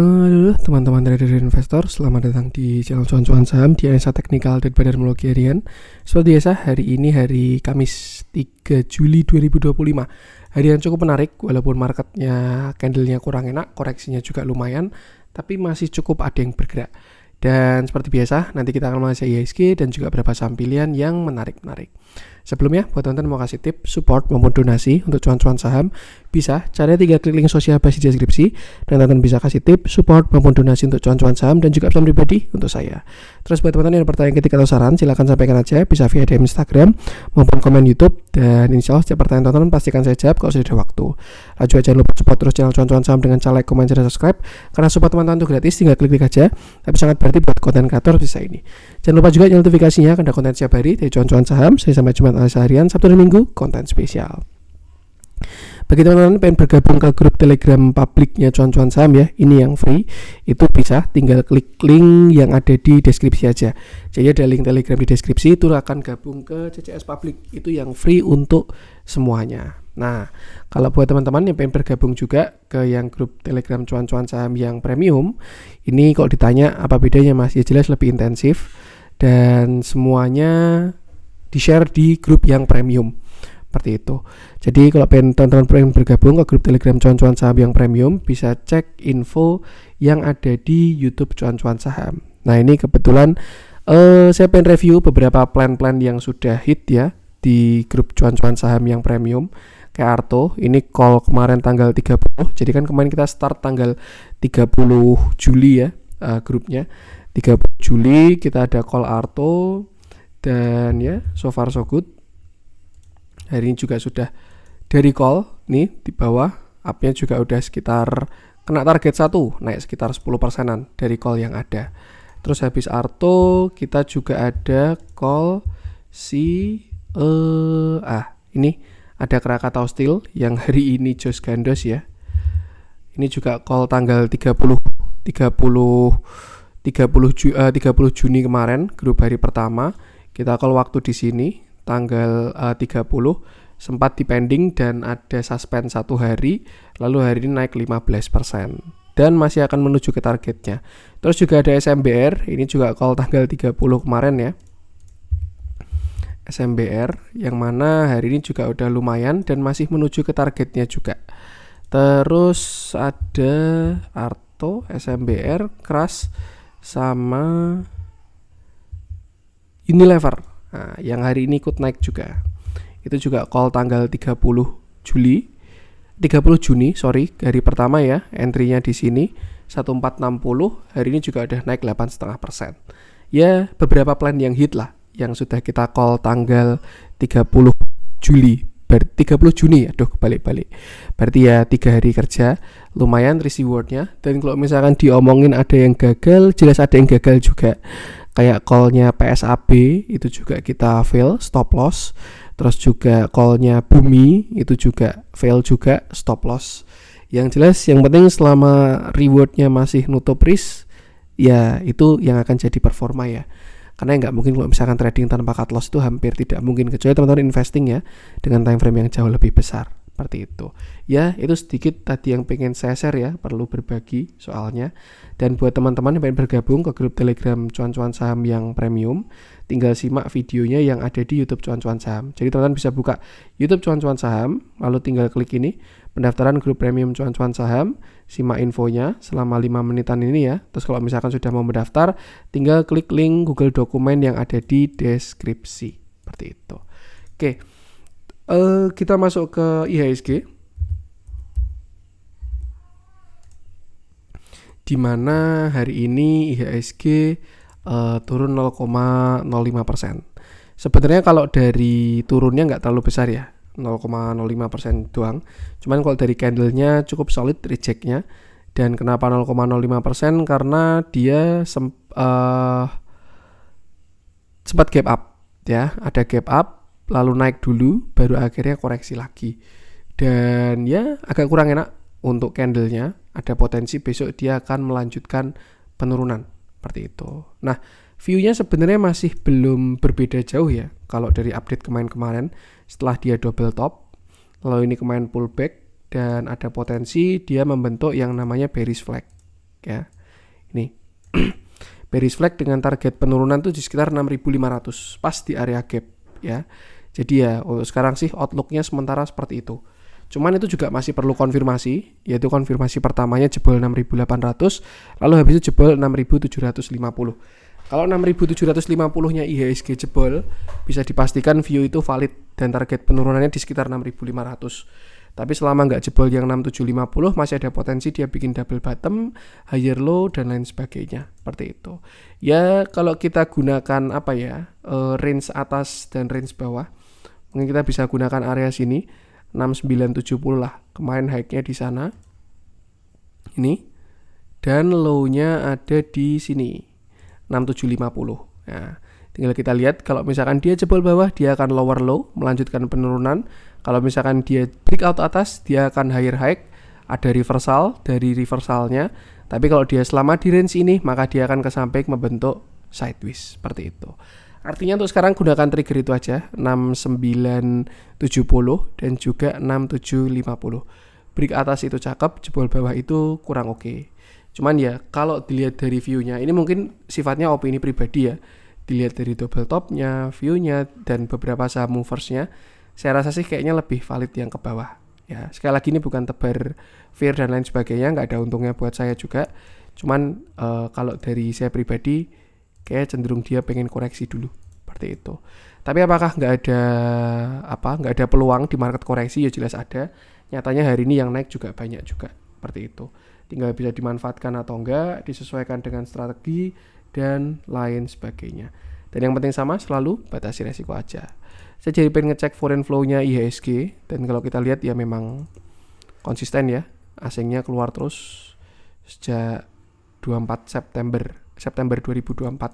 Halo teman-teman trader dan investor, selamat datang di channel cuan-cuan saham di analisa teknikal dan badan harian. Seperti biasa, hari ini hari Kamis 3 Juli 2025. Hari yang cukup menarik, walaupun marketnya candlenya kurang enak, koreksinya juga lumayan, tapi masih cukup ada yang bergerak. Dan seperti biasa, nanti kita akan mengenai IHSG dan juga beberapa saham pilihan yang menarik-menarik. Sebelumnya, buat teman-teman mau kasih tip, support maupun donasi untuk cuan-cuan saham, bisa caranya tinggal klik link sosial base di deskripsi, dan teman-teman bisa kasih tip, support maupun donasi untuk cuan-cuan saham dan juga pesan pribadi untuk saya. Terus buat teman-teman yang ada pertanyaan ketika atau saran, silahkan sampaikan aja, bisa via DM Instagram maupun komen YouTube, dan insya Allah setiap pertanyaan teman-teman pastikan saya jawab kalau sudah ada waktu. Lalu juga jangan lupa support terus channel cuan-cuan saham dengan cara like, komen, share, dan subscribe, karena support teman-teman itu gratis, tinggal klik-klik aja, tapi sangat berarti buat konten kreator bisa ini. Jangan lupa juga nyalakan notifikasinya, karena konten setiap hari dari cuan-cuan saham, saya sampai Jumat analisa harian, Sabtu dan Minggu, konten spesial. Bagi teman-teman pengen bergabung ke grup Telegram publiknya cuan-cuan saham ya, ini yang free, itu bisa tinggal klik link yang ada di deskripsi aja. Jadi ada link Telegram di deskripsi, itu akan gabung ke CCS publik, itu yang free untuk semuanya. Nah, kalau buat teman-teman yang pengen bergabung juga ke yang grup Telegram cuan-cuan saham yang premium, ini kalau ditanya apa bedanya Mas, ya jelas lebih intensif dan semuanya di-share di grup yang premium. Seperti itu. Jadi kalau teman-teman pengen bergabung ke grup Telegram cuan-cuan saham yang premium, bisa cek info yang ada di YouTube cuan-cuan saham. Nah, ini kebetulan saya pengen review beberapa plan-plan yang sudah hit ya di grup cuan-cuan saham yang premium. Kayak Arto, ini call kemarin tanggal 30. Jadi kan kemarin kita start tanggal 30 Juli ya, grupnya. 30 Juli kita ada call Arto, dan ya so far so good. Hari ini juga sudah dari call nih di bawah, upnya juga udah sekitar kena target 1, naik sekitar 10%-an dari call yang ada. Terus habis Arto kita juga ada call ini ada Krakatau Steel yang hari ini Jos Gandos ya. Ini juga call tanggal 30 Juni kemarin, grup hari pertama. Kita call waktu di sini tanggal 30, sempat dipending dan ada suspend 1 hari, lalu hari ini naik 15% dan masih akan menuju ke targetnya. Terus juga ada SMBR, ini juga call tanggal 30 kemarin ya. SMBR yang mana hari ini juga udah lumayan dan masih menuju ke targetnya juga. Terus ada Arto, SMBR, Kras, sama Unilever. Nah, yang hari ini ikut naik juga. Itu juga call tanggal 30 Juni, hari pertama ya. Entry-nya di sini 1460, hari ini juga udah naik 8,5%. Ya, beberapa plan yang hit lah yang sudah kita call tanggal 30 Juni, aduh balik. Berarti ya 3 hari kerja, lumayan rewardnya. Dan kalau misalkan diomongin ada yang gagal, jelas ada yang gagal juga. Kayak callnya PSAB itu juga kita fail, stop loss. Terus juga callnya Bumi itu juga fail juga, stop loss. Yang jelas yang penting selama rewardnya masih nutup risk, ya itu yang akan jadi performa ya. Karena nggak mungkin kalau misalkan trading tanpa cut loss itu hampir tidak mungkin, kecuali teman-teman investing ya dengan time frame yang jauh lebih besar. Seperti itu. Ya, itu sedikit tadi yang pengen saya share ya, perlu berbagi soalnya. Dan buat teman-teman yang pengen bergabung ke grup Telegram cuan-cuan saham yang premium, tinggal simak videonya yang ada di YouTube cuan-cuan saham. Jadi teman-teman bisa buka YouTube cuan-cuan saham, lalu tinggal klik ini, pendaftaran grup premium cuan-cuan saham, simak infonya selama 5 menitan ini ya. Terus kalau misalkan sudah mau mendaftar, tinggal klik link Google Dokumen yang ada di deskripsi. Seperti itu. Oke. Kita masuk ke IHSG, di mana hari ini IHSG turun 0,05%. Sebenarnya kalau dari turunnya nggak terlalu besar ya, 0,05% doang. Cuman kalau dari candlenya cukup solid rejectnya. Dan kenapa 0,05%? Karena dia sempat gap up ya, ada gap up lalu naik dulu, baru akhirnya koreksi lagi. Dan ya agak kurang enak untuk candlenya, ada potensi besok dia akan melanjutkan penurunan seperti itu. Nah, view-nya sebenarnya masih belum berbeda jauh ya. Kalau dari update kemarin setelah dia double top, lalu ini kemarin pullback dan ada potensi dia membentuk yang namanya bearish flag ya. Ini bearish flag dengan target penurunan tuh di sekitar 6.500, pas di area gap ya. Jadi ya untuk sekarang sih outlooknya sementara seperti itu. Cuman itu juga masih perlu konfirmasi, yaitu konfirmasi pertamanya jebol 6.800, lalu habis itu jebol 6.750. Kalau 6.750-nya IHSG jebol, bisa dipastikan view itu valid dan target penurunannya di sekitar 6.500. Tapi selama nggak jebol yang 6.750, masih ada potensi dia bikin double bottom, higher low, dan lain sebagainya. Seperti itu. Ya kalau kita gunakan range atas dan range bawah, mungkin kita bisa gunakan area sini, 6970 lah. Kemarin high-nya di sana. Ini. Dan low-nya ada di sini. 6750. Nah, tinggal kita lihat kalau misalkan dia jebol bawah, dia akan lower low, melanjutkan penurunan. Kalau misalkan dia breakout atas, dia akan higher high, ada reversal dari reversalnya. Tapi kalau dia selama di range ini, maka dia akan ke samping membentuk sideways seperti itu. Artinya untuk sekarang gunakan trigger itu aja, 6970 dan juga 6750. Break atas itu cakep, jebol bawah itu kurang oke. Cuman ya kalau dilihat dari view-nya, ini mungkin sifatnya opini pribadi ya. Dilihat dari double top-nya, view-nya, dan beberapa saham movers-nya, saya rasa sih kayaknya lebih valid yang ke bawah. Ya, sekali lagi ini bukan tebar fear dan lain sebagainya, nggak ada untungnya buat saya juga. Cuman kalau dari saya pribadi, kayak cenderung dia pengen koreksi dulu seperti itu. Tapi apakah nggak ada peluang di market koreksi? Ya jelas ada. Nyatanya hari ini yang naik juga banyak juga seperti itu. Tinggal bisa dimanfaatkan atau enggak, disesuaikan dengan strategi dan lain sebagainya. Dan yang penting sama, selalu batasi resiko aja. Saya jadi pengen ngecek foreign flow-nya IHSG, dan kalau kita lihat ya memang konsisten ya, asingnya keluar terus sejak 24 September 2024.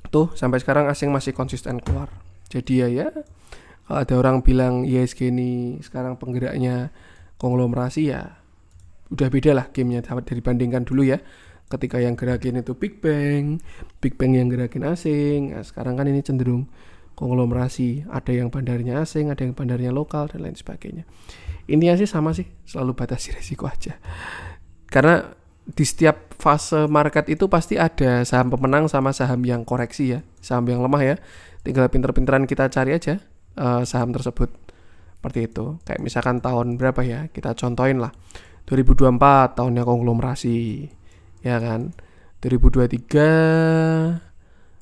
Tuh sampai sekarang asing masih konsisten keluar. Jadi ya kalau ada orang bilang IHSG ini sekarang penggeraknya konglomerasi, ya udah beda lah gamenya dibandingkan dulu ya. Ketika yang gerakin itu Big Bang yang gerakin asing. Nah, sekarang kan ini cenderung konglomerasi, ada yang bandarnya asing, ada yang bandarnya lokal, dan lain sebagainya. Intinya sih sama sih, selalu batasi resiko aja. Karena di setiap fase market itu pasti ada saham pemenang sama saham yang koreksi ya, saham yang lemah ya. Tinggal pinter-pinteran kita cari aja saham tersebut. Seperti itu. Kayak misalkan tahun berapa ya, kita contohin lah. 2024 tahunnya konglomerasi. Ya kan, 2023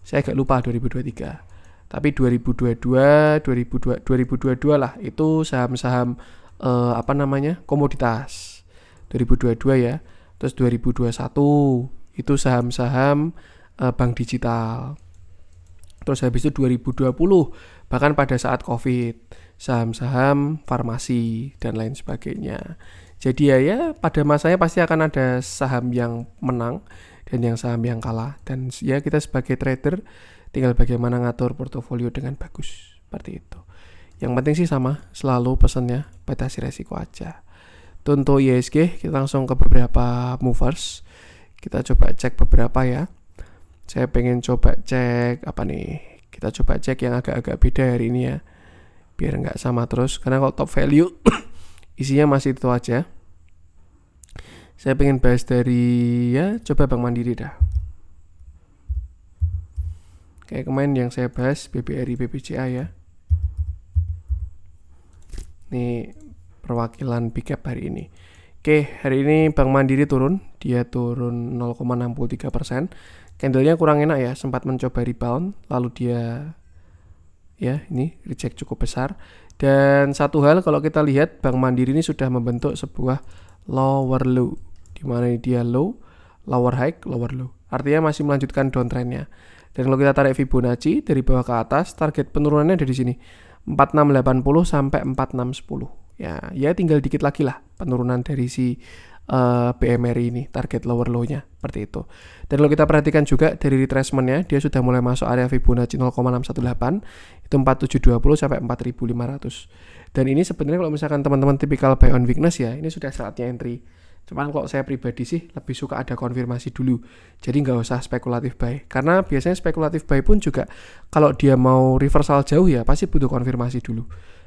saya agak lupa 2023, tapi 2022 lah itu saham-saham komoditas 2022 ya. Terus 2021 itu saham-saham bank digital. Terus habis itu 2020 bahkan pada saat COVID, saham-saham farmasi dan lain sebagainya. Jadi ya pada masanya pasti akan ada saham yang menang dan yang saham yang kalah. Dan ya kita sebagai trader tinggal bagaimana ngatur portofolio dengan bagus. Seperti itu. Yang penting sih sama, selalu pesannya batasi resiko aja. Untuk IHSG kita langsung ke beberapa movers. Kita coba cek beberapa ya. Saya pengen coba cek kita coba cek yang agak-agak beda hari ini ya, biar nggak sama terus. Karena kalau top value isinya masih itu aja. Saya pengen bahas dari coba Bank Mandiri dah. Kayak kemarin yang saya bahas BBRI BBCA ya. Ini perwakilan big cap hari ini. Oke, hari ini Bank Mandiri turun. Dia turun 0,63%. Candlenya kurang enak ya, sempat mencoba rebound, lalu dia ini reject cukup besar. Dan satu hal kalau kita lihat, Bank Mandiri ini sudah membentuk sebuah lower low, di mana dia low, lower high, lower low. Artinya masih melanjutkan downtrendnya. Dan kalau kita tarik Fibonacci dari bawah ke atas, target penurunannya ada di sini 4680 sampai 4610. Ya tinggal dikit lagi lah penurunan dari si BMRI ini, target lower low-nya seperti itu. Dan kalau kita perhatikan juga dari retracement-nya, dia sudah mulai masuk area Fibonacci 0,618, itu 4720 sampai 4500. Dan ini sebenarnya kalau misalkan teman-teman tipikal buy on weakness ya, ini sudah saatnya entry. Cuman kalau saya pribadi sih lebih suka ada konfirmasi dulu. Jadi nggak usah spekulatif buy. Karena biasanya spekulatif buy pun juga kalau dia mau reversal jauh ya pasti butuh konfirmasi dulu.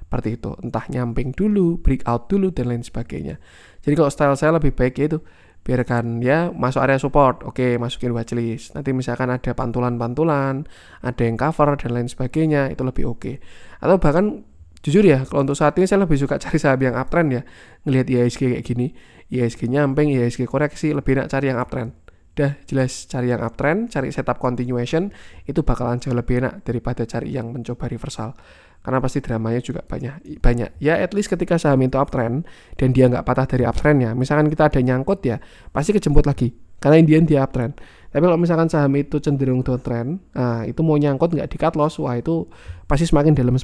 Seperti itu, entah nyamping dulu, breakout dulu, dan lain sebagainya. Jadi kalau style saya lebih baik yaitu biarkan ya masuk area support, oke, masukin watchlist. Nanti misalkan ada pantulan-pantulan, ada yang cover dan lain sebagainya, itu lebih oke. Atau bahkan jujur ya, kalau untuk saat ini saya lebih suka cari saham yang uptrend ya. Ngelihat IHSG kayak gini, IHSG nyamping, IHSG koreksi, lebih enak cari yang uptrend. Udah jelas cari yang uptrend, cari setup continuation, itu bakalan jauh lebih enak daripada cari yang mencoba reversal. Karena pasti dramanya juga banyak. Ya at least ketika saham itu uptrend dan dia nggak patah dari uptrendnya, misalkan kita ada nyangkut ya, pasti kejemput lagi. Karena Indian dia uptrend. Tapi kalau misalkan saham itu cenderung downtrend, nah itu mau nyangkut nggak di cut loss, wah itu pasti semakin dalam.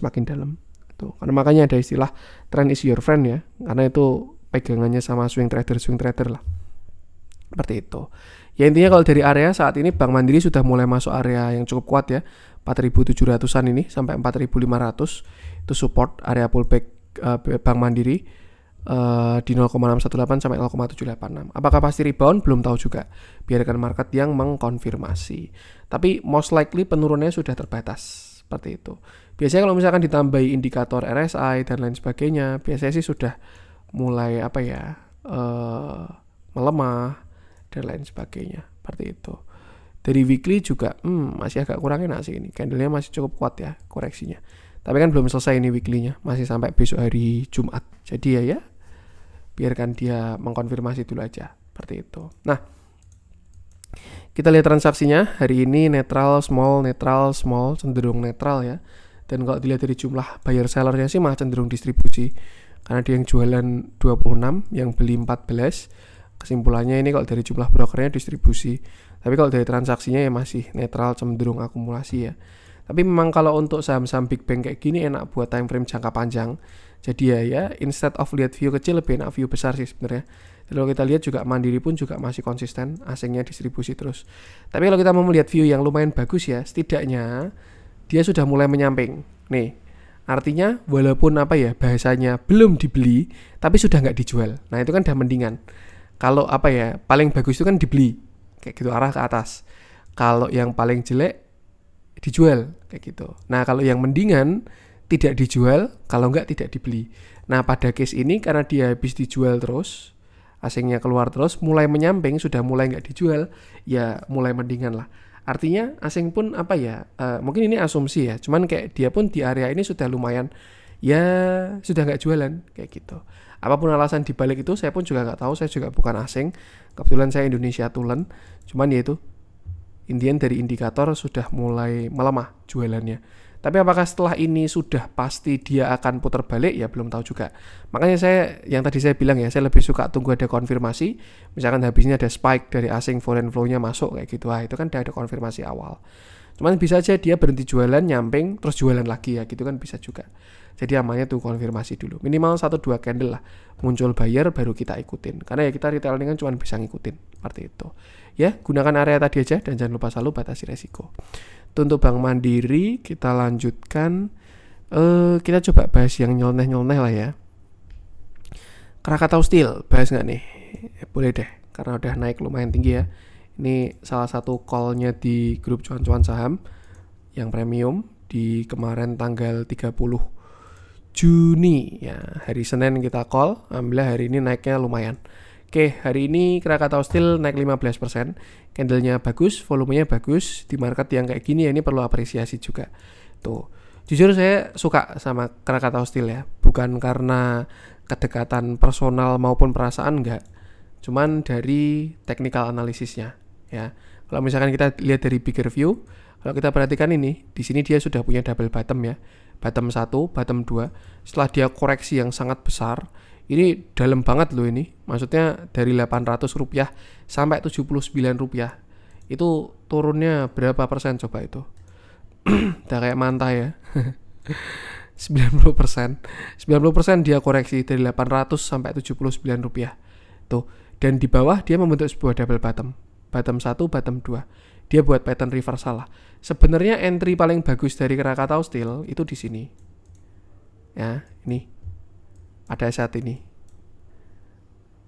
Tuh, karena makanya ada istilah trend is your friend ya, karena itu pegangannya sama swing trader lah. Seperti itu. Ya intinya kalau dari area saat ini Bank Mandiri sudah mulai masuk area yang cukup kuat ya. 4.700-an ini sampai 4.500 itu support area pullback Bank Mandiri di 0,618 sampai 0,786. Apakah pasti rebound? Belum tahu juga. Biarkan market yang mengkonfirmasi. Tapi most likely penurunannya sudah terbatas. Seperti itu. Biasanya kalau misalkan ditambahi indikator RSI dan lain sebagainya, biasanya sih sudah mulai melemah dan lain sebagainya. Seperti itu. Dari weekly juga masih agak kurang enak sih ini. Candlenya masih cukup kuat ya koreksinya. Tapi kan belum selesai ini weekly-nya. Masih sampai besok hari Jumat. Jadi ya biarkan dia mengkonfirmasi dulu aja. Seperti itu. Nah, kita lihat transaksinya. Hari ini netral, small, cenderung netral ya. Dan kalau dilihat dari jumlah buyer sellernya sih malah cenderung distribusi. Karena dia yang jualan 26, yang beli 14. Kesimpulannya ini kalau dari jumlah brokernya distribusi. Tapi kalau dari transaksinya ya masih netral, cenderung akumulasi ya. Tapi memang kalau untuk saham-saham big bank kayak gini enak buat time frame jangka panjang. Jadi ya instead of lihat view kecil lebih enak view besar sih sebenarnya. Kalau kita lihat juga Mandiri pun juga masih konsisten, asingnya distribusi terus. Tapi kalau kita mau melihat view yang lumayan bagus ya, setidaknya dia sudah mulai menyamping. Nih, artinya walaupun bahasanya belum dibeli, tapi sudah nggak dijual. Nah itu kan udah mendingan. Kalau paling bagus itu kan dibeli, kayak gitu arah ke atas. Kalau yang paling jelek dijual, kayak gitu. Nah kalau yang mendingan tidak dijual, kalau enggak tidak dibeli. Nah pada case ini karena dia habis dijual terus, asingnya keluar terus, mulai menyamping, sudah mulai enggak dijual, ya mulai mendingan lah. Artinya asing pun mungkin ini asumsi ya, cuman kayak dia pun di area ini sudah lumayan, ya sudah enggak jualan, kayak gitu. Apapun alasan dibalik itu saya pun juga enggak tahu, saya juga bukan asing. Kebetulan saya Indonesia tulen, cuman ya itu Indian dari indikator sudah mulai melemah jualannya. Tapi apakah setelah ini sudah pasti dia akan putar balik? Ya belum tahu juga. Makanya yang tadi saya bilang ya, saya lebih suka tunggu ada konfirmasi. Misalkan habisnya ada spike dari asing foreign flow-nya masuk kayak gitu. Itu kan udah ada konfirmasi awal. Cuman bisa aja dia berhenti jualan, nyamping, terus jualan lagi ya. Gitu kan bisa juga. Jadi amannya tunggu konfirmasi dulu. Minimal 1-2 candle lah. Muncul buyer baru kita ikutin. Karena ya kita retail ini kan cuma bisa ngikutin. Seperti itu. Ya, gunakan area tadi aja dan jangan lupa selalu batasi resiko. Untuk Bank Mandiri kita lanjutkan. Kita coba bahas yang nyeleneh lah ya. Krakatau Steel, bahas nggak nih? Boleh deh, karena udah naik lumayan tinggi ya. Ini salah satu call-nya di grup cuan-cuan saham yang premium di kemarin tanggal 30 Juni ya, hari Senin kita call. Alhamdulillah hari ini naiknya lumayan. Oke, hari ini Krakatau Steel naik 15%. Candlenya bagus, volumenya bagus. Di market yang kayak gini ya ini perlu apresiasi juga. Tuh, jujur saya suka sama Krakatau Steel ya. Bukan karena kedekatan personal maupun perasaan, enggak. Cuman dari technical analisisnya ya. Kalau misalkan kita lihat dari bigger view, kalau kita perhatikan ini, di sini dia sudah punya double bottom ya. Bottom 1, bottom 2. Setelah dia koreksi yang sangat besar, ini dalam banget loh ini. Maksudnya dari Rp800 sampai Rp79. Itu turunnya berapa persen coba itu? Udah kayak manta ya. 90%. 90% dia koreksi dari Rp800 sampai Rp79. Tuh. Dan di bawah dia membentuk sebuah double bottom. Bottom 1, bottom 2. Dia buat pattern reversal lah. Sebenarnya entry paling bagus dari Krakatau Steel itu di sini. Ya, ini. Pada saat ini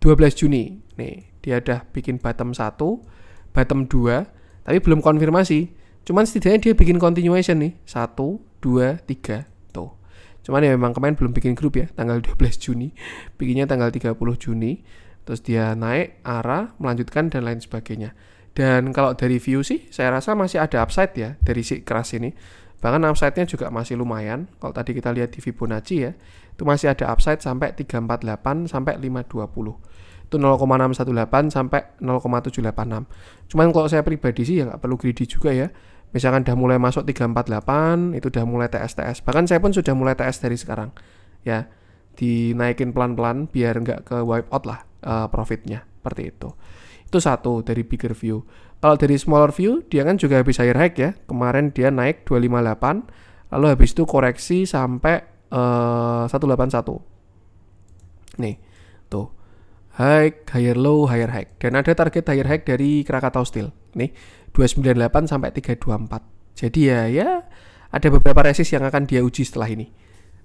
12 Juni nih dia udah bikin bottom 1, bottom 2, tapi belum konfirmasi. Cuman setidaknya dia bikin continuation nih 1, 2, 3 tuh. Cuman ya memang kemarin belum bikin grup ya, tanggal 12 Juni. Bikinnya tanggal 30 Juni. Terus dia naik, arah, melanjutkan dan lain sebagainya. Dan kalau dari view sih saya rasa masih ada upside ya dari si keras ini. Bahkan upside-nya juga masih lumayan. Kalau tadi kita lihat di Fibonacci ya, itu masih ada upside sampai 348 sampai 520. Itu 0,618 sampai 0,786. Cuman kalau saya pribadi sih ya nggak perlu greedy juga ya. Misalkan udah mulai masuk 348, itu udah mulai TS. Bahkan saya pun sudah mulai TS dari sekarang. Ya, dinaikin pelan-pelan biar nggak ke wipe out lah profitnya. Seperti itu. Itu satu dari bigger view. Kalau dari smaller view, dia kan juga habis higher high ya. Kemarin dia naik 258, lalu habis itu koreksi sampai 181. Nih, tuh. High, higher low, higher high. Dan ada target higher high dari Krakatau Steel. Nih, 298 sampai 324. Jadi ya ada beberapa resist yang akan dia uji setelah ini.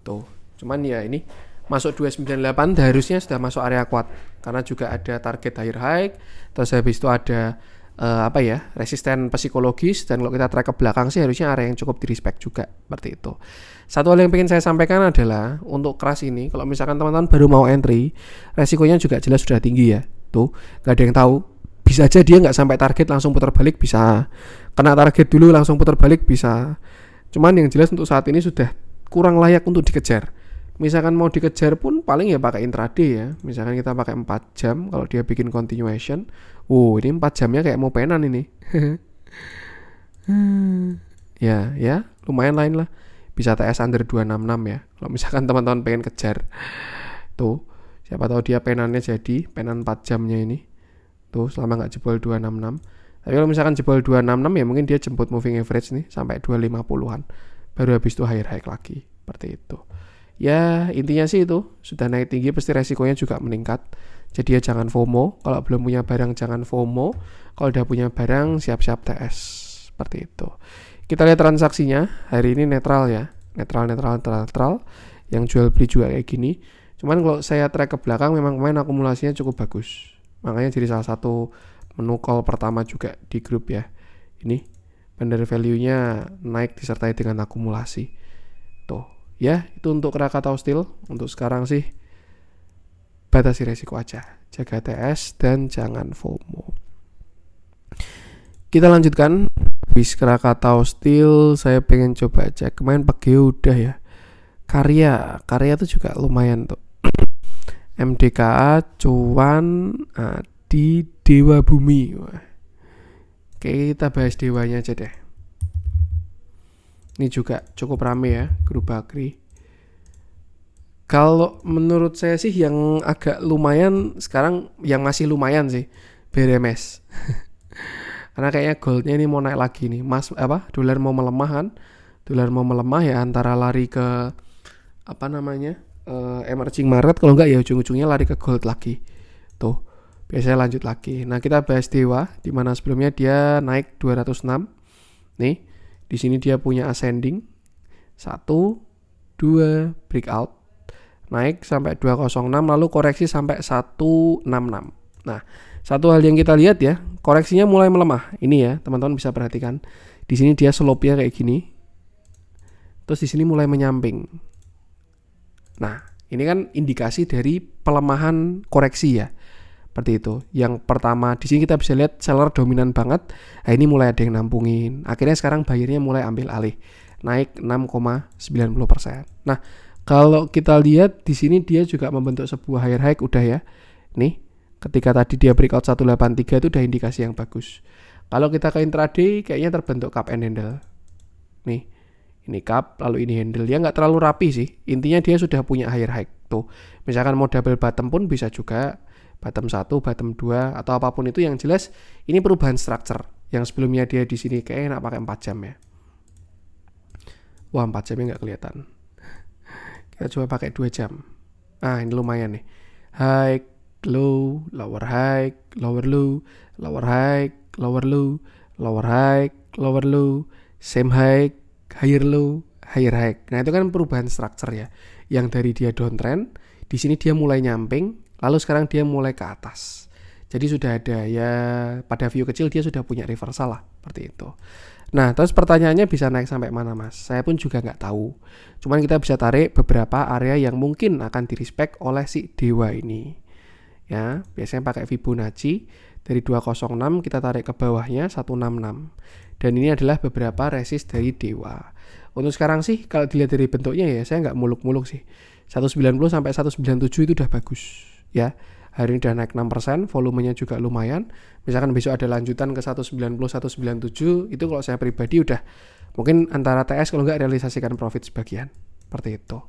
Tuh, cuman ya ini masuk 298 harusnya sudah masuk area kuat. Karena juga ada target higher high. Terus habis itu ada resisten psikologis. Dan kalau kita track ke belakang sih harusnya area yang cukup di respect juga. Seperti itu. Satu hal yang ingin saya sampaikan adalah untuk keras ini, kalau misalkan teman-teman baru mau entry, resikonya juga jelas sudah tinggi ya. Tuh, gak ada yang tahu. Bisa aja dia nggak sampai target langsung putar balik, bisa. Kena target dulu langsung putar balik, bisa. Cuman yang jelas untuk saat ini sudah kurang layak untuk dikejar. Misalkan mau dikejar pun paling ya pakai intraday ya. Misalkan kita pakai 4 jam kalau dia bikin continuation. Ini 4 jamnya kayak mau penan ini. ya, lumayan lain lah. Bisa TS under 266 ya. Kalau misalkan teman-teman pengen kejar. Tuh, siapa tahu dia penannya jadi penan 4 jamnya ini. Tuh, selama nggak jebol 266. Tapi kalau misalkan jebol 266 ya mungkin dia jemput moving average nih sampai 250-an. Baru habis itu higher high lagi. Seperti itu. Ya, intinya sih itu. Sudah naik tinggi pasti resikonya juga meningkat. Jadi ya jangan FOMO. Kalau belum punya barang jangan FOMO. Kalau udah punya barang siap-siap TS. Seperti itu. Kita lihat transaksinya. Hari ini netral ya. Netral. Yang jual beli juga kayak gini. Cuman kalau saya track ke belakang memang main akumulasinya cukup bagus. Makanya jadi salah satu menu call pertama juga di grup ya. Ini vendor value-nya naik disertai dengan akumulasi. Tuh. Ya, itu untuk Krakatau Steel. Untuk sekarang sih batasi resiko aja. Jaga TS dan jangan FOMO. Kita lanjutkan. Habis Krakatau Steel, saya pengen coba cek. Kemarin Pegeo udah ya. Karya tuh juga lumayan tuh. MDKA cuan di Dewa Bumi. Oke, kita bahas dewanya aja deh. Ini juga cukup rame ya, grup Bakri. Kalau menurut saya sih yang agak lumayan sekarang, yang masih lumayan sih BRMS. Karena kayaknya goldnya ini mau naik lagi nih. Dolar mau melemah kan? Dolar mau melemah ya antara lari ke emerging market, kalau enggak ya ujung-ujungnya lari ke gold lagi. Tuh, biasanya lanjut lagi. Nah, kita bahas Dewa di mana sebelumnya dia naik 206. Nih, di sini dia punya ascending 1 2 breakout. Naik sampai 206 lalu koreksi sampai 166. Nah, satu hal yang kita lihat ya, koreksinya mulai melemah. Ini ya, teman-teman bisa perhatikan. Di sini dia slope-nya kayak gini. Terus di sini mulai menyamping. Nah, ini kan indikasi dari pelemahan koreksi ya. Seperti itu. Yang pertama, di sini kita bisa lihat seller dominan banget. Nah, ini mulai ada yang nampungin. Akhirnya sekarang buyernya mulai ambil alih. Naik 6,90%. Nah, kalau kita lihat di sini dia juga membentuk sebuah higher high udah ya. Nih, ketika tadi dia breakout 183 itu udah indikasi yang bagus. Kalau kita ke intraday kayaknya terbentuk cup and handle. Nih, ini cup lalu ini handle. Dia nggak terlalu rapi sih. Intinya dia sudah punya higher high. Tuh, misalkan mau double bottom pun bisa juga. Bottom 1, bottom 2 atau apapun itu, yang jelas ini perubahan structure. Yang sebelumnya dia di sini kayaknya enak pakai 4 jam ya. Wah, 4 jamnya nggak kelihatan. Kita coba pakai 2 jam. Ini lumayan nih. High, low, lower high, lower low, lower high, lower low, lower high, lower low, same high, higher low, higher high. Nah, itu kan perubahan structure ya. Yang dari dia downtrend, di sini dia mulai nyamping, lalu sekarang dia mulai ke atas. Jadi sudah ada ya, pada view kecil dia sudah punya reversal lah, seperti itu. Nah, terus pertanyaannya bisa naik sampai mana, Mas? Saya pun juga nggak tahu. Cuman kita bisa tarik beberapa area yang mungkin akan direspek oleh si dewa ini. Ya, biasanya pakai Fibonacci dari 206 kita tarik ke bawahnya 166. Dan ini adalah beberapa resist dari dewa. Untuk sekarang sih kalau dilihat dari bentuknya ya saya nggak muluk-muluk sih. 190 sampai 197 itu udah bagus, ya. Hari ini udah naik 6%, volumenya juga lumayan. Misalkan besok ada lanjutan ke 190, 197, itu kalau saya pribadi udah mungkin antara TS kalau nggak realisasikan profit sebagian. Seperti itu.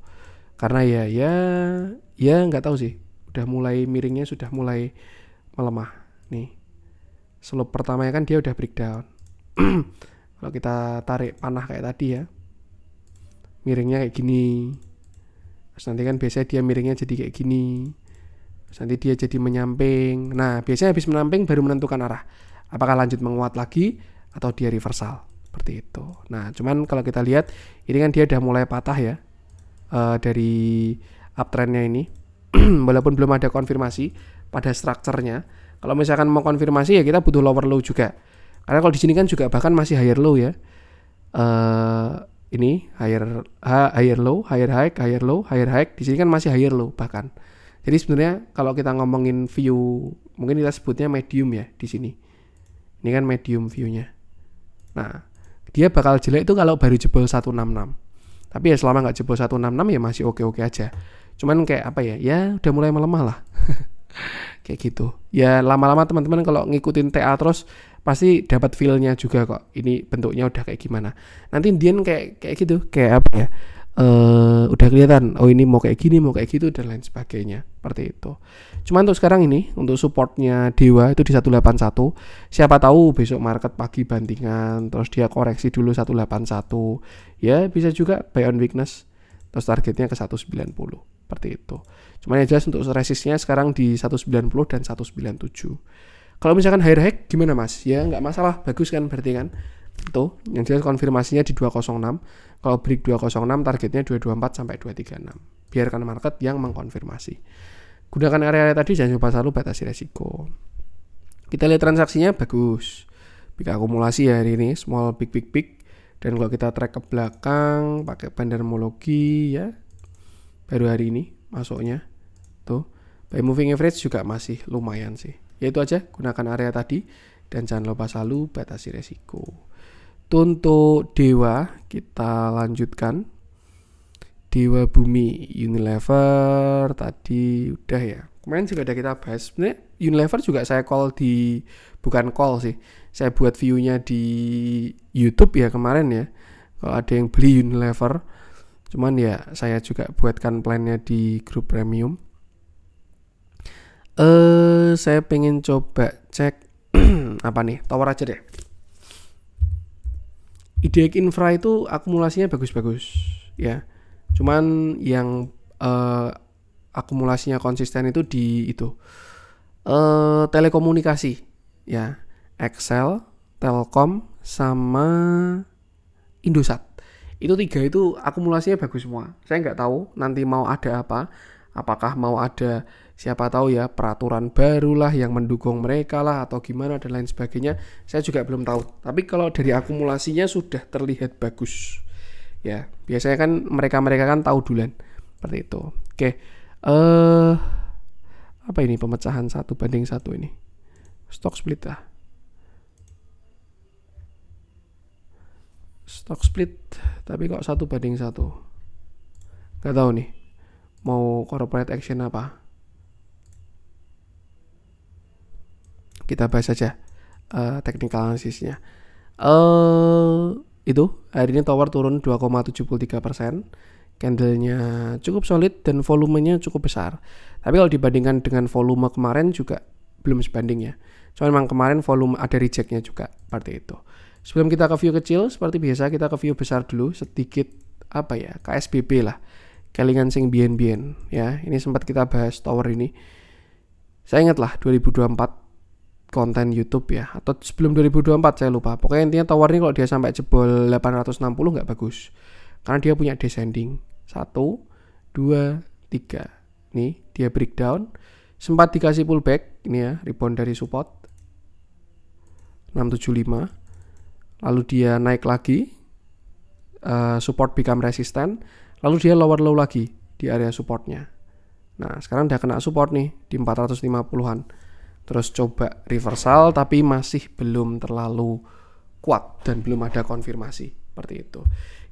Karena ya nggak tahu sih. Udah mulai miringnya sudah mulai melemah. Nih. Slope pertamanya kan dia udah breakdown. Kalau kita tarik panah kayak tadi ya. Miringnya kayak gini. Terus nanti kan biasanya dia miringnya jadi kayak gini. Nanti dia jadi menyamping. Nah, biasanya habis menyamping baru menentukan arah. Apakah lanjut menguat lagi atau dia reversal. Seperti itu. Nah, cuman kalau kita lihat ini kan dia udah mulai patah ya. Dari uptrendnya ini. Walaupun belum ada konfirmasi pada strukturnya. Kalau misalkan mau konfirmasi ya kita butuh lower low juga. Karena kalau di sini kan juga bahkan masih higher low ya. Ini higher low, higher high, higher low, higher high. Di sini kan masih higher low bahkan. Jadi sebenarnya kalau kita ngomongin view, mungkin kita sebutnya medium ya di sini. Ini kan medium view-nya. Nah, dia bakal jelek itu kalau baru jebol 166. Tapi ya selama nggak jebol 166 ya masih oke-oke aja. Cuman kayak apa ya? Ya udah mulai melemah lah. Kayak gitu. Ya lama-lama teman-teman kalau ngikutin TA terus pasti dapat feel-nya juga kok. Ini bentuknya udah kayak gimana. Nanti Indian kayak gitu, kayak apa ya? Udah kelihatan, oh ini mau kayak gini, mau kayak gitu dan lain sebagainya. Seperti itu. Cuma untuk sekarang ini, untuk supportnya Dewa itu di 181. Siapa tahu besok market pagi bantingan, terus dia koreksi dulu 181. Ya bisa juga buy on weakness. Terus targetnya ke 190. Seperti itu. Cuman yang jelas untuk resistnya sekarang di 190 dan 197. Kalau misalkan higher high gimana mas? Ya nggak masalah, bagus kan berarti kan. Tuh, yang jelas konfirmasinya di 206. Kalau break 206 targetnya 224 sampai 236. Biarkan market yang mengkonfirmasi. Gunakan area-area tadi, jangan lupa selalu batasi resiko. Kita lihat transaksinya bagus. Big akumulasi ya hari ini, small big. Dan kalau kita track ke belakang pakai bandarmologi ya, baru hari ini masuknya. Tuh, by moving average juga masih lumayan sih. Ya itu aja, gunakan area tadi dan jangan lupa selalu batasi resiko. Untuk Dewa kita lanjutkan. Dewa Bumi Unilever tadi udah ya. Kemarin juga ada kita bahas. Sebenarnya Unilever juga saya bukan call sih. Saya buat view-nya di YouTube ya kemarin ya. Kalau ada yang beli Unilever. Cuman ya saya juga buatkan plan-nya di grup premium. Saya pengen coba cek apa nih? Tower aja deh. IDX Infra itu akumulasinya bagus-bagus ya. Cuman yang akumulasinya konsisten itu di telekomunikasi ya. Excel, Telkom sama Indosat. Itu 3 itu akumulasinya bagus semua. Saya nggak tahu nanti mau ada apa. Apakah mau ada siapa tahu ya peraturan barulah yang mendukung mereka lah atau gimana dan lain sebagainya. Saya juga belum tahu. Tapi kalau dari akumulasinya sudah terlihat bagus. Ya, biasanya kan mereka kan tahu duluan. Seperti itu. Oke. Apa ini pemecahan 1:1 ini? Stock split lah. Stock split tapi kok 1:1. Gak tahu nih. Mau corporate action apa? Kita bahas saja technical analysisnya. Itu hari ini tower turun 2,73%. Candlenya cukup solid dan volumenya cukup besar. Tapi kalau dibandingkan dengan volume kemarin juga belum sebanding ya. Cuma memang kemarin volume ada rejectnya juga seperti itu. Sebelum kita ke view kecil, seperti biasa kita ke view besar dulu sedikit apa ya, KSBB lah. Kelingan sing bien ya. Ini sempat kita bahas tower ini. Saya ingat lah 2024 konten YouTube ya, atau sebelum 2024 saya lupa. Pokoknya intinya tower ini kalau dia sampai jebol 860 nggak bagus. Karena dia punya descending. 1, 2, 3. Nih, dia breakdown. Sempat dikasih pullback, ini ya, rebound dari support 675. lalu dia naik lagi, support become resistant, lalu dia lower low lagi di area supportnya. Nah sekarang udah kena support nih di 450-an, terus coba reversal tapi masih belum terlalu kuat dan belum ada konfirmasi seperti itu.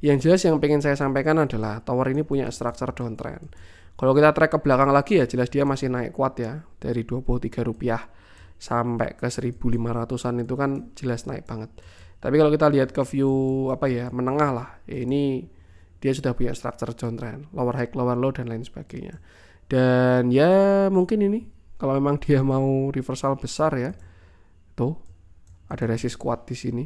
Yang jelas yang pengen saya sampaikan adalah tower ini punya structure downtrend. Kalau kita track ke belakang lagi ya jelas dia masih naik kuat ya, dari Rp23 sampai ke 1.500-an itu kan jelas naik banget. Tapi kalau kita lihat ke view menengah lah, ini dia sudah punya structure downtrend, lower high, lower low dan lain sebagainya. Dan ya mungkin ini kalau memang dia mau reversal besar ya, tuh ada resist kuat di sini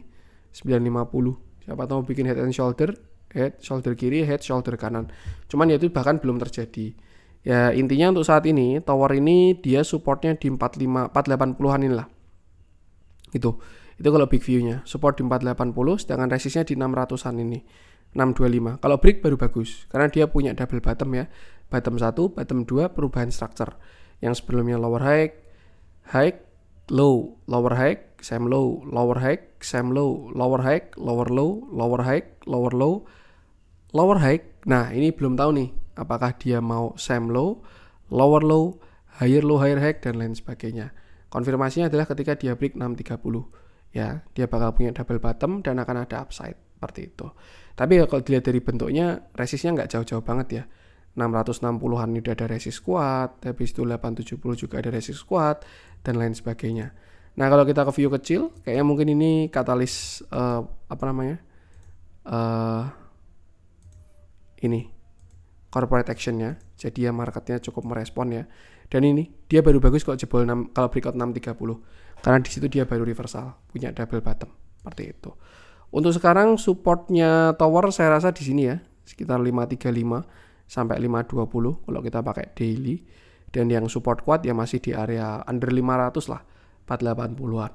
950. Siapa tahu bikin head and shoulder, head shoulder kiri, head shoulder kanan. Cuman ya itu bahkan belum terjadi. Ya intinya untuk saat ini tower ini dia supportnya di 480-an inilah. Itu kalau big view-nya, support di 480 sedangkan resistnya di 600-an ini. 625. Kalau break baru bagus karena dia punya double bottom ya. Bottom 1, bottom 2 perubahan structure. Yang sebelumnya lower high, high, low, lower high, same low, lower high, same low, lower high, lower low, lower high, lower low, lower high. Nah, ini belum tahu nih apakah dia mau same low, lower low, higher low, higher high dan lain sebagainya. Konfirmasinya adalah ketika dia break 630. Ya, dia bakal punya double bottom dan akan ada upside seperti itu. Tapi kalau dilihat dari bentuknya resistnya nggak jauh-jauh banget ya. 660-an ini udah ada resist kuat, habis itu 870 juga ada resist kuat dan lain sebagainya. Nah kalau kita ke view kecil, kayaknya mungkin ini katalis ini corporate actionnya, jadi ya marketnya cukup merespon ya. Dan ini dia baru bagus kalau jebol kalau breakout 630, karena di situ dia baru reversal, punya double bottom seperti itu. Untuk sekarang supportnya tower saya rasa di sini ya, sekitar 535 sampai 520 kalau kita pakai daily, dan yang support kuat ya masih di area under 500 lah, 480-an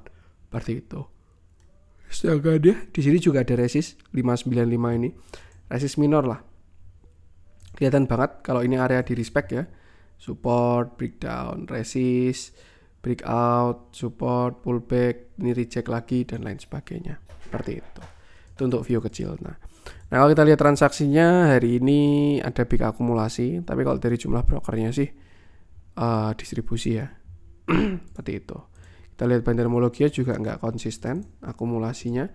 seperti itu. Sedangkan dia di sini juga ada resist 595 ini, resist minor lah. Kelihatan banget kalau ini area di respect ya. Support, breakdown, resist, breakout, support, pullback, ini reject lagi dan lain sebagainya. Seperti itu. Itu untuk view kecil. Nah kalau kita lihat transaksinya hari ini ada big akumulasi, tapi kalau dari jumlah brokernya sih distribusi ya. Seperti itu. Kita lihat Bandarmologia juga nggak konsisten akumulasinya.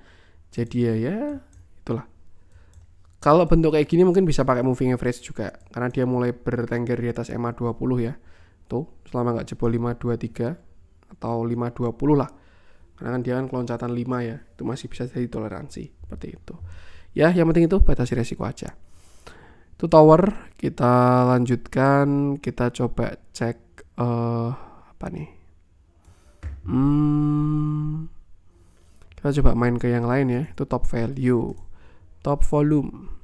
Jadi ya itulah. Kalau bentuk kayak gini mungkin bisa pakai moving average juga, karena dia mulai bertengger di atas EMA 20 ya. Tuh, selama nggak jebol 523 atau 520 lah. Karena kan dia kan keloncatan 5 ya, itu masih bisa jadi toleransi seperti itu. Ya, yang penting itu batasi resiko aja. Itu tower, kita lanjutkan, kita coba cek kita coba main ke yang lain ya, itu top value, top volume.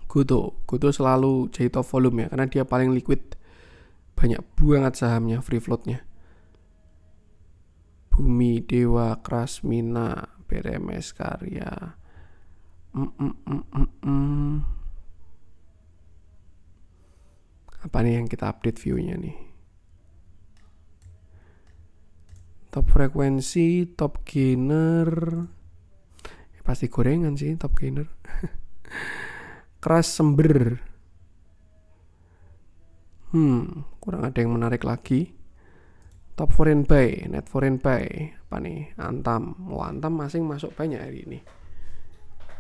Goto selalu jadi top volume ya, karena dia paling liquid, banyak banget sahamnya, free floatnya. Bumi, Dewa, Krasmina, BRMS Karya. Apa nih yang kita update view-nya nih? Top frekuensi, top gainer. Ya, pasti gorengan sih top gainer. Keras sember. Kurang ada yang menarik lagi. Top foreign buy, net foreign buy, apa nih? Antam. Antam masing masuk banyak hari ini.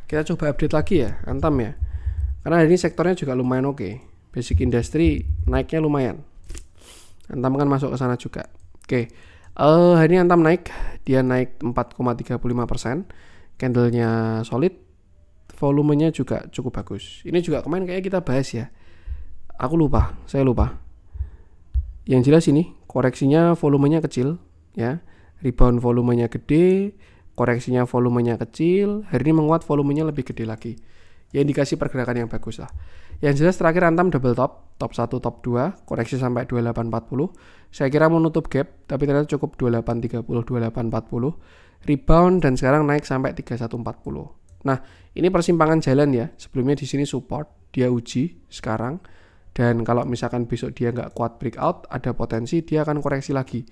Kita coba update lagi ya, Antam ya. Karena hari ini sektornya juga lumayan oke. Basic industry naiknya lumayan. Antam kan masuk ke sana juga. Oke. Hari ini Antam naik, dia naik 4,35%. Candlenya solid. Volumenya juga cukup bagus. Ini juga kemarin kayak kita bahas ya. Saya lupa. Yang jelas ini koreksinya volumenya kecil ya. Rebound volumenya gede, koreksinya volumenya kecil, hari ini menguat volumenya lebih gede lagi. Ya indikasi pergerakan yang bagus lah. Yang jelas terakhir Antam double top 1, top 2, koreksi sampai 2840. Saya kira mau nutup gap, tapi ternyata cukup 2830, 2840. Rebound dan sekarang naik sampai 3140. Nah, ini persimpangan jalan ya. Sebelumnya di sini support, dia uji sekarang. Dan kalau misalkan besok dia nggak kuat breakout, ada potensi dia akan koreksi lagi.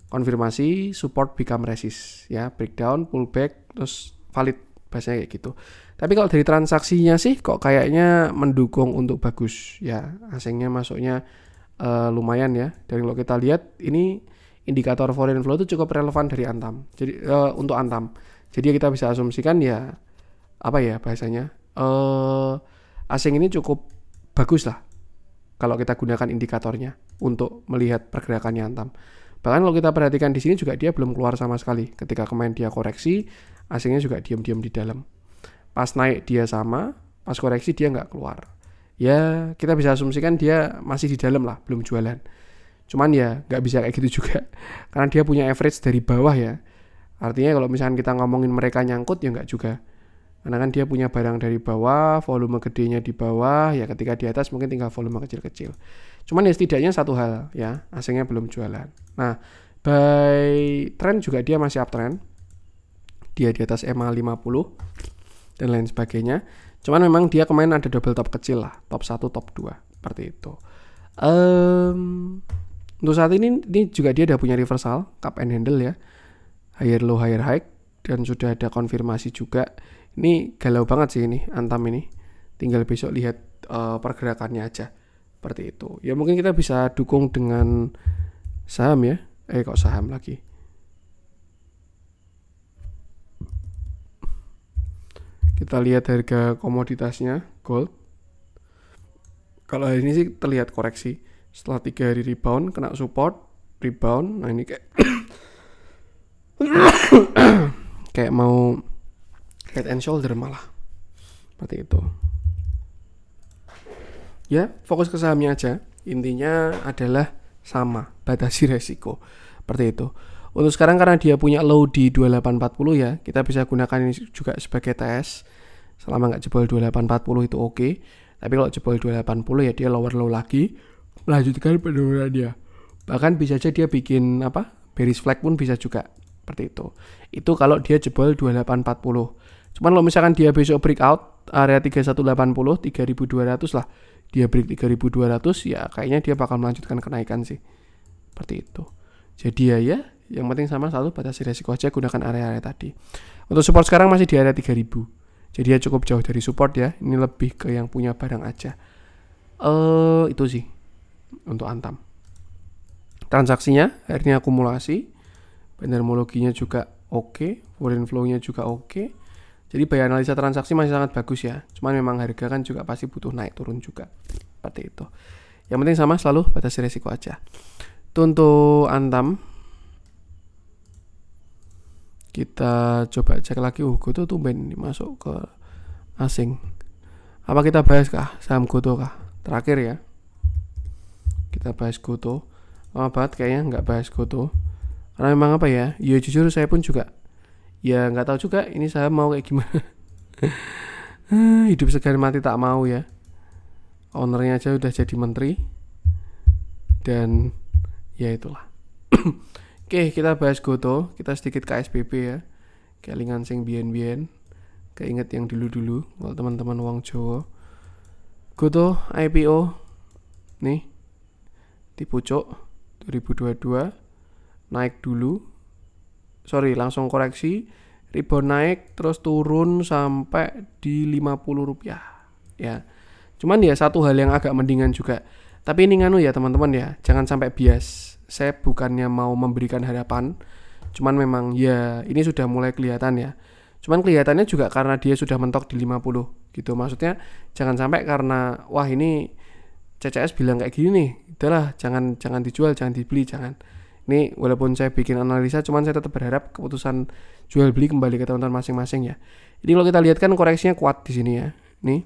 Konfirmasi, support become resist ya, breakdown, pullback, terus valid, bahasanya kayak gitu. Tapi kalau dari transaksinya sih kok kayaknya mendukung untuk bagus ya, asingnya masuknya lumayan ya. Dan kalau kita lihat ini indikator foreign flow itu cukup relevan dari Antam. Jadi untuk Antam. Jadi kita bisa asumsikan ya apa ya bahasanya, asing ini cukup bagus lah kalau kita gunakan indikatornya untuk melihat pergerakannya Antam. Bahkan kalau kita perhatikan di sini juga dia belum keluar sama sekali. Ketika kemarin dia koreksi, asingnya juga diam-diam di dalam. Pas naik dia sama, pas koreksi dia nggak keluar. Ya kita bisa asumsikan dia masih di dalam lah, belum jualan. Cuman ya nggak bisa kayak gitu juga, karena dia punya average dari bawah ya. Artinya kalau misalkan kita ngomongin mereka nyangkut ya nggak juga. Karena kan dia punya barang dari bawah, volume gedenya di bawah, ya ketika di atas mungkin tinggal volume kecil-kecil. Cuman ya setidaknya satu hal ya, asingnya belum jualan. Nah, by trend juga dia masih uptrend. Dia di atas EMA 50 dan lain sebagainya. Cuman memang dia kemarin ada double top kecil lah, top 1, top 2, seperti itu. Untuk saat ini juga dia udah punya reversal, cup and handle ya. Higher low, higher high, dan sudah ada konfirmasi juga. Ini galau banget sih ini Antam ini. Tinggal besok lihat pergerakannya aja. Seperti itu. Ya mungkin kita bisa dukung dengan saham ya. Kok saham lagi. Kita lihat harga komoditasnya, gold. Kalau hari ini sih terlihat koreksi. Setelah 3 hari rebound, kena support, rebound. Nah ini kayak kayak mau head and shoulder malah. Seperti itu. Ya, fokus ke sahamnya aja. Intinya adalah sama, batasi resiko. Seperti itu. Untuk sekarang karena dia punya low di 2840 ya, kita bisa gunakan ini juga sebagai tes. Selama nggak jebol 2840 itu oke. Tapi kalau jebol 280 ya dia lower low lagi, melanjutkan penurunan dia. Bahkan bisa aja dia bikin bearish flag pun bisa juga. Seperti itu. Itu kalau dia jebol 2840. Cuman kalau misalkan dia besok breakout area 3180, 3200 lah. Dia break 3200 ya kayaknya dia bakal melanjutkan kenaikan sih. Seperti itu. Jadi ya yang penting sama satu batasi resiko aja, gunakan area-area tadi. Untuk support sekarang masih di area 3000. Jadi ya cukup jauh dari support ya. Ini lebih ke yang punya barang aja. Itu sih untuk Antam. Transaksinya akhirnya akumulasi. Bandarmologinya juga oke, foreign flow-nya juga oke. Jadi biaya analisa transaksi masih sangat bagus ya. Cuman memang harga kan juga pasti butuh naik turun juga. Seperti itu. Yang penting sama selalu batasi resiko aja. Itu untuk Antam. Kita coba cek lagi. Goto tumben ini masuk ke asing. Apa kita bahas kah saham Goto kah? Terakhir ya. Kita bahas Goto. Lama banget kayaknya nggak bahas Goto. Karena memang ya jujur saya pun juga ya nggak tahu juga ini saham mau kayak gimana. Hidup segan mati tak mau ya. Ownernya aja udah jadi menteri. Dan ya itulah. Oke, kita bahas Goto. Kita sedikit KSBB ya. Kelingan sing bien-bien. Keinget yang dulu-dulu. Kalau teman-teman wong Jawa. Goto IPO. Nih. Di pucuk 2022. Naik dulu. Langsung koreksi. Rebound naik. Terus turun sampai di Rp50. Ya. Cuman ya satu hal yang agak mendingan juga. Tapi ini ya teman-teman ya. Jangan sampai bias. Saya bukannya mau memberikan harapan, cuman memang ya ini sudah mulai kelihatan ya. Cuman kelihatannya juga karena dia sudah mentok di 50 gitu. Maksudnya jangan sampai karena wah ini CCS bilang kayak gini nih, udahlah jangan dijual, jangan dibeli, jangan. Ini walaupun saya bikin analisa, cuman saya tetap berharap keputusan jual beli kembali ke teman-teman masing-masing ya. Jadi kalau kita lihat kan koreksinya kuat di sini ya. Nih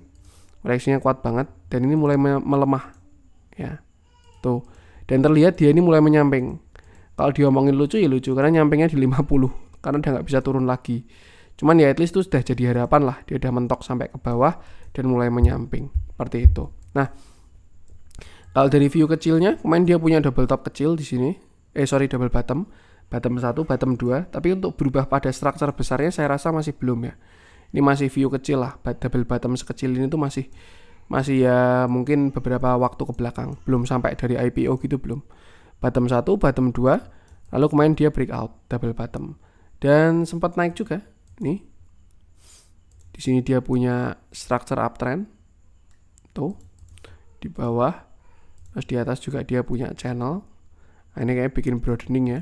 koreksinya kuat banget dan ini mulai melemah ya. Tuh. Dan terlihat dia ini mulai menyamping. Kalau diomongin lucu ya lucu karena nyampingnya di 50 karena udah nggak bisa turun lagi. Cuman ya at least itu sudah jadi harapan lah. Dia udah mentok sampai ke bawah dan mulai menyamping seperti itu. Nah, kalau dari view kecilnya kemarin dia punya double top kecil di sini. Double bottom 1, bottom 2. Tapi untuk berubah pada struktur besarnya saya rasa masih belum ya. Ini masih view kecil lah. Double bottom sekecil ini tuh masih ya mungkin beberapa waktu ke belakang, belum sampai dari IPO gitu belum. Bottom 1, bottom 2, lalu kemarin dia breakout double bottom dan sempat naik juga. Nih. Di sini dia punya structure uptrend. Tuh. Di bawah. Terus di atas juga dia punya channel. Nah, ini kayak bikin broadening ya.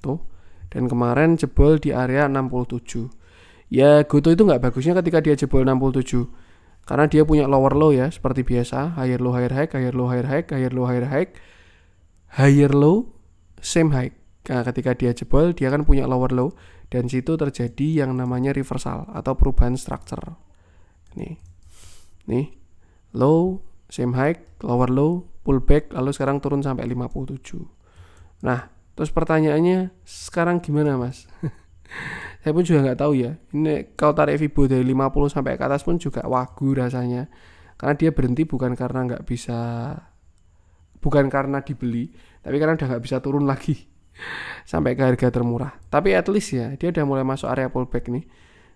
Tuh. Dan kemarin jebol di area 67. Ya Goto itu nggak bagusnya ketika dia jebol 67. Karena dia punya lower low ya. Seperti biasa. Higher low, higher high, higher low, higher high, higher low, higher high, higher low, same high. Nah, ketika dia jebol, dia kan punya lower low. Dan situ terjadi yang namanya reversal atau perubahan structure. Nih. Low, same high, lower low, pullback, lalu sekarang turun sampai 57. Nah, terus pertanyaannya sekarang gimana mas? Saya pun juga nggak tahu ya. Ini kalau tarik Fibo dari 50 sampai ke atas pun juga wagu rasanya. Karena dia berhenti bukan karena dibeli, tapi karena udah nggak bisa turun lagi sampai ke harga termurah. Tapi at least ya, dia udah mulai masuk area pullback nih.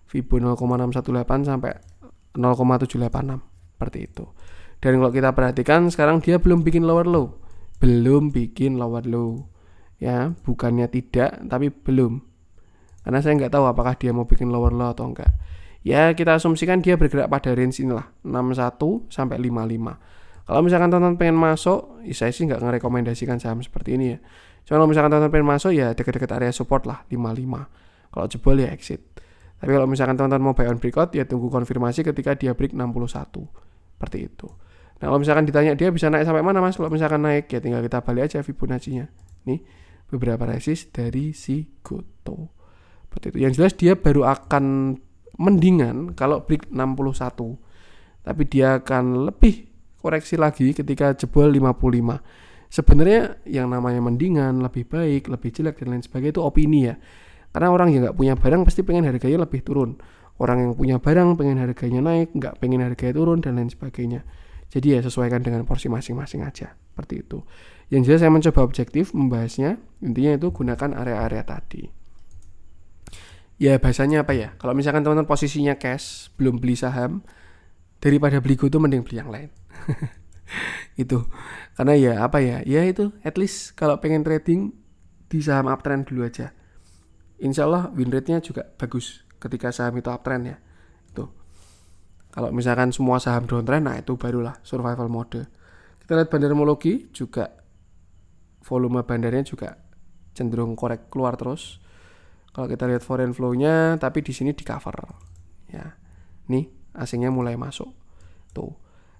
Fibo 0,618 sampai 0,786 seperti itu. Dan kalau kita perhatikan sekarang dia belum bikin lower low. Ya, bukannya tidak, tapi belum. Karena saya nggak tahu apakah dia mau bikin lower low atau enggak. Ya, kita asumsikan dia bergerak pada range inilah, 61 sampai 55. Kalau misalkan teman-teman pengen masuk, saya sih nggak ngerekomendasikan saham seperti ini ya. Cuma kalau misalkan teman-teman pengen masuk ya dekat-dekat area support lah, 55. Kalau jebol ya exit. Tapi kalau misalkan teman-teman mau buy on breakout ya tunggu konfirmasi ketika dia break 61. Seperti itu. Nah, kalau misalkan ditanya dia bisa naik sampai mana mas? Kalau misalkan naik ya tinggal kita balik aja Fibonacci-nya. Nih, beberapa resist dari si Goto. Seperti itu. Yang jelas dia baru akan mendingan kalau break 61. Tapi dia akan lebih koreksi lagi ketika jebol 55. Sebenarnya yang namanya mendingan, lebih baik, lebih jelek dan lain sebagainya itu opini ya. Karena orang yang nggak punya barang pasti pengen harganya lebih turun. Orang yang punya barang pengen harganya naik, nggak pengen harganya turun dan lain sebagainya. Jadi ya sesuaikan dengan porsi masing-masing aja. Seperti itu. Yang jelas saya mencoba objektif membahasnya. Intinya itu gunakan area-area tadi. Ya bahasanya apa ya? Kalau misalkan teman-teman posisinya cash, belum beli saham, daripada beli Goto mending beli yang lain. Itu. Karena ya apa ya? Ya itu at least kalau pengen trading di saham uptrend dulu aja. Insya Allah win rate-nya juga bagus ketika saham itu uptrend ya. Tuh. Kalau misalkan semua saham downtrend, nah itu barulah survival mode. Kita lihat bandarmologi juga volume bandarnya juga cenderung korek keluar terus. Kalau kita lihat foreign flow-nya, tapi di sini di cover. Ya, nih asingnya mulai masuk. Tuh.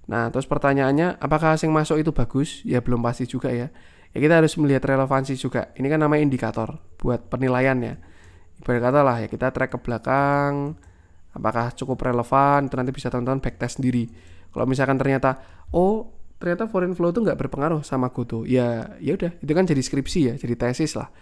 Nah, terus pertanyaannya, apakah asing masuk itu bagus? Ya belum pasti juga ya. Ya kita harus melihat relevansi juga. Ini kan namanya indikator buat penilaian ya. Ibarat kata lah ya kita track ke belakang, apakah cukup relevan, itu nanti bisa teman-teman backtest sendiri. Kalau misalkan ternyata foreign flow itu nggak berpengaruh sama Goto, ya udah itu kan jadi skripsi ya, jadi tesis lah.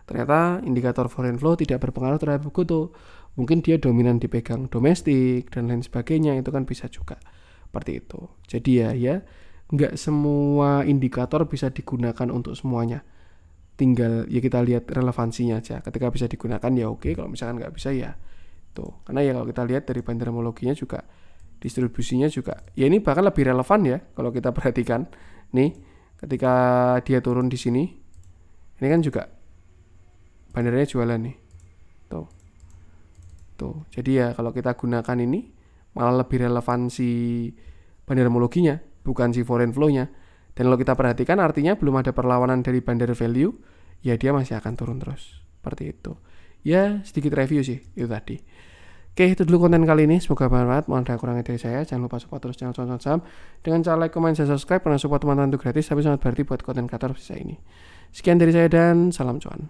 Ternyata indikator foreign flow tidak berpengaruh terhadap Goto. Mungkin dia dominan dipegang domestik dan lain sebagainya, itu kan bisa juga. Seperti itu. Jadi ya nggak semua indikator bisa digunakan untuk semuanya. Tinggal ya kita lihat relevansinya aja. Ketika bisa digunakan ya oke, kalau misalkan nggak bisa ya tuh. Karena ya kalau kita lihat dari bandarmologinya juga distribusinya juga ya ini bahkan lebih relevan ya kalau kita perhatikan. Nih, ketika dia turun di sini, ini kan juga bandarnya jualan nih. Tuh. Jadi ya kalau kita gunakan ini malah lebih relevansi bandarmologinya, bukan si foreign flow-nya. Dan kalau kita perhatikan artinya belum ada perlawanan dari bandar value, ya dia masih akan turun terus. Seperti itu. Ya sedikit review sih itu tadi. Oke, itu dulu konten kali ini. Semoga bermanfaat. Mohon ada kurangnya dari saya. Jangan lupa support terus channel Cuan Saham dengan cara like, comment, dan subscribe. Karena support teman-teman itu gratis, tapi sangat berarti buat konten kreator saya ini. Sekian dari saya dan salam cuan.